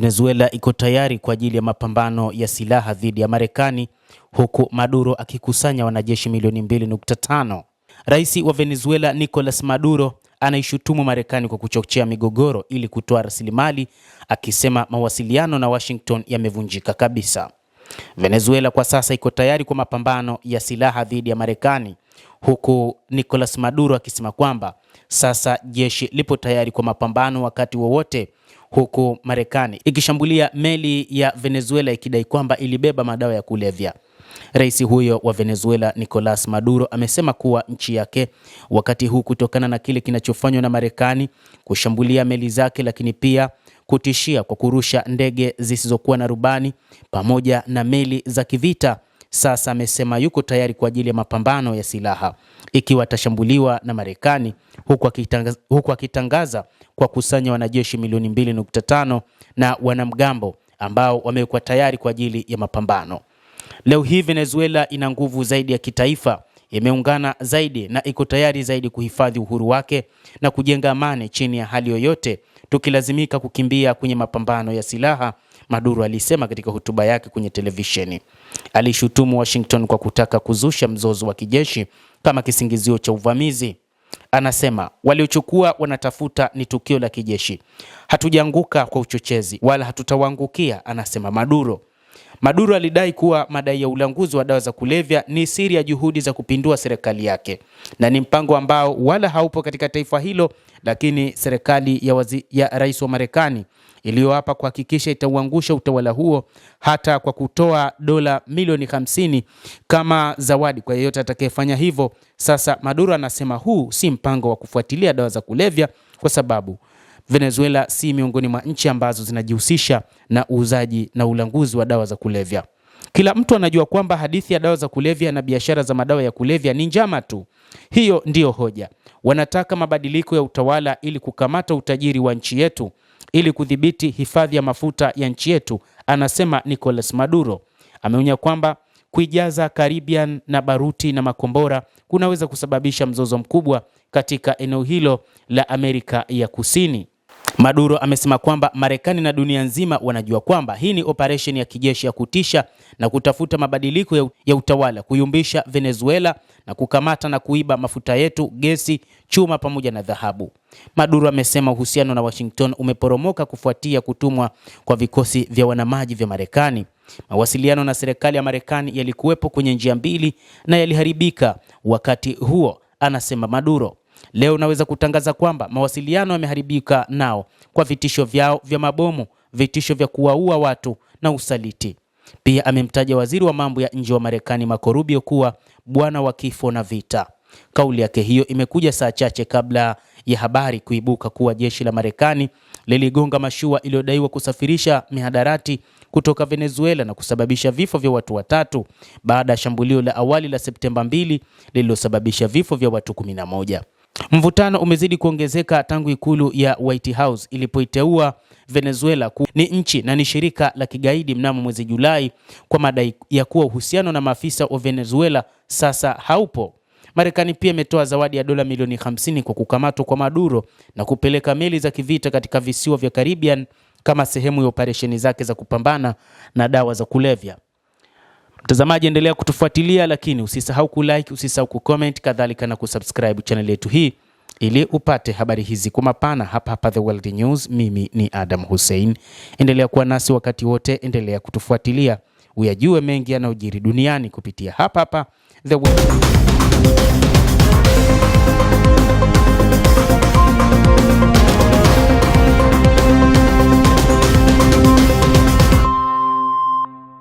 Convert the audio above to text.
Venezuela iko tayari kwa ajili ya mapambano ya silaha dhidi ya Marekani, huku Maduro akikusanya wanajeshi milioni 2.5. Rais wa Venezuela Nicolas Maduro anaishutumu Marekani kwa kuchochea migogoro ili kutoa rasilimali, akisema mawasiliano na Washington yamevunjika kabisa. Venezuela kwa sasa iko tayari kwa mapambano ya silaha dhidi ya Marekani, huku Nicolas Maduro akisema kwamba sasa jeshi lipo tayari kwa mapambano wakati wowote, huku Marekani ikishambulia meli ya Venezuela ikidai kwamba ilibeba madawa ya kulevya. Rais huyo wa Venezuela Nicolas Maduro amesema kuwa nchi yake wakati huu, kutokana na kile kinachofanywa na Marekani kushambulia meli zake, lakini pia kutishia kwa kurusha ndege zisizokuwa na rubani pamoja na meli za kivita, sasa amesema yuko tayari kwa ajili ya mapambano ya silaha ikiwa atashambuliwa na Marekani, huku akitangaza kwa kusanya wanajeshi milioni 2.5 na wanamgambo ambao wamekuwa tayari kwa ajili ya mapambano. Leo hii Venezuela ina nguvu zaidi ya kitaifa, imeungana zaidi na iko tayari zaidi kuhifadhi uhuru wake na kujenga amani chini ya hali yoyote, tukilazimika kukimbia kwenye mapambano ya silaha, Maduro alisema katika hotuba yake kwenye televisheni. Alishutumu Washington kwa kutaka kuzusha mzozo wa kijeshi kama kisingizio cha uvamizi. Anasema waliochukua wanatafuta ni tukio la kijeshi. Hatujaanguka kwa uchochezi wala hatutawaangukia, anasema Maduro. Maduro alidai kuwa madai ya ulanguzi wa dawa za kulevya ni siri ya juhudi za kupindua serikali yake na ni mpango ambao wala haupo katika taifa hilo, lakini serikali ya rais wa Marekani iliyoapa kuhakikisha itauangusha utawala huo hata kwa kutoa dola milioni 50 kama zawadi kwa yeyote atakayefanya hivyo. Sasa Maduro anasema huu si mpango wa kufuatilia dawa za kulevya, kwa sababu Venezuela si miongoni mwa nchi ambazo zinajihusisha na uuzaji na ulanguzi wa dawa za kulevya. Kila mtu anajua kwamba hadithi ya dawa za kulevya na biashara za madawa ya kulevya ni njama tu. Hiyo ndiyo hoja. Wanataka mabadiliko ya utawala ili kukamata utajiri wa nchi yetu, ili kudhibiti hifadhi ya mafuta ya nchi yetu, anasema Nicolas Maduro. Ameonya kwamba kuijaza Caribbean na baruti na makombora kunaweza kusababisha mzozo mkubwa katika eneo hilo la Amerika ya Kusini. Maduro amesema kwamba Marekani na dunia nzima wanajua kwamba hii ni operation ya kijeshi ya kutisha na kutafuta mabadiliko ya utawala, kuyumbisha Venezuela na kukamata na kuiba mafuta yetu, gesi, chuma pamoja na dhahabu. Maduro amesema uhusiano na Washington umeporomoka kufuatia kutumwa kwa vikosi vya wanamaji vya Marekani. Mawasiliano na serikali ya Marekani yalikuwepo kwenye njia mbili na yaliharibika wakati huo, anasema Maduro. Leo naweza kutangaza kwamba mawasiliano yameharibika nao kwa vitisho vyao vya mabomu, vitisho vya kuwaua watu na usaliti. Pia amemtaja waziri wa mambo ya nje wa Marekani Marco Rubio kuwa bwana wa kifo na vita. Kauli yake hiyo imekuja saa chache kabla ya habari kuibuka kuwa jeshi la Marekani liligonga mashua iliyodaiwa kusafirisha mihadarati kutoka Venezuela na kusababisha vifo vya watu 3 baada ya shambulio la awali la Septemba 2 lililosababisha vifo vya watu 11. Mvutano umezidi kuongezeka tangu ikulu ya White House ilipoiteua Venezuela ni nchi na ni shirika la kigaidi mnamo mwezi Julai kwa madai ya kuwa uhusiano na maafisa wa Venezuela sasa haupo. Marekani pia imetoa zawadi ya dola milioni 50 kwa kukamatwa kwa Maduro na kupeleka meli za kivita katika visiwa vya Caribbean kama sehemu ya operesheni zake za kupambana na dawa za kulevya. Mtazamaji, endelea kutufuatilia, lakini usisahau kulike, usisahau kucomment, kadhalika na kusubscribe channel yetu hii ili upate habari hizi kwa mapana hapa The World News. Mimi ni Adam Hussein. Endelea kuwa nasi wakati wote, endelea kutufuatilia uyajue mengi yanayojiri duniani kupitia hapa The World News.